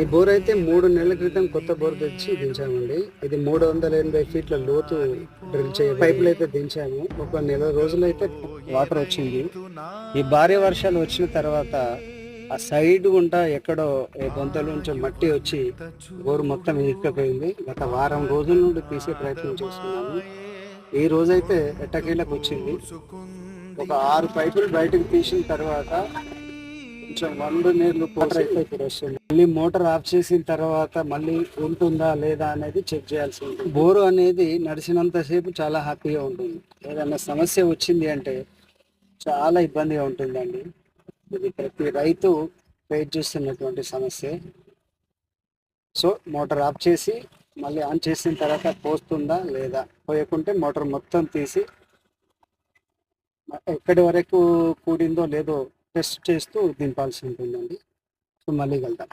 ఈ బోర్ అయితే 3 నెలల క్రితం కొత్త బోర్ తెచ్చి దించామండి. ఇది 380 ఫీట్ల లోతు డ్రిల్ చేయ పైపులు అయితే దించాము. ఒక నెల రోజులైతే వాటర్ వచ్చింది. ఈ భారీ వర్షాలు వచ్చిన తర్వాత ఆ సైడ్ గుంట ఎక్కడో బొంతల నుంచి మట్టి వచ్చి బోరు మొత్తం ఇరుక్కుపోయింది. గత వారం రోజుల నుండి తీసే ప్రయత్నం చేస్తున్నాము. ఈ రోజైతే ఎట్టకేలకు వచ్చింది. ఒక 6 పైపులు బయటకు తీసిన తర్వాత కొంచెం వండు నీళ్లు మోటార్ అయితే ఇప్పుడు వస్తుంది. మళ్ళీ మోటార్ ఆఫ్ చేసిన తర్వాత మళ్ళీ ఉంటుందా లేదా అనేది చెక్ చేయాల్సి ఉంటుంది. బోరు అనేది నడిచినంతసేపు చాలా హ్యాపీగా ఉంటుంది. ఏదైనా సమస్య వచ్చింది అంటే చాలా ఇబ్బందిగా ఉంటుందండి. ఇది ప్రతి రైతు ఫేస్ చేస్తున్నటువంటి సమస్య. సో మోటార్ ఆఫ్ చేసి మళ్ళీ ఆన్ చేసిన తర్వాత పోస్తుందా లేదా, పోయకుంటే మోటార్ మొత్తం తీసి ఎక్కడి వరకు కూడిందో లేదో టెస్ట్ చేస్తూ దింపాల్సి ఉంటుందండి. సో మళ్ళీ వెళ్దాం.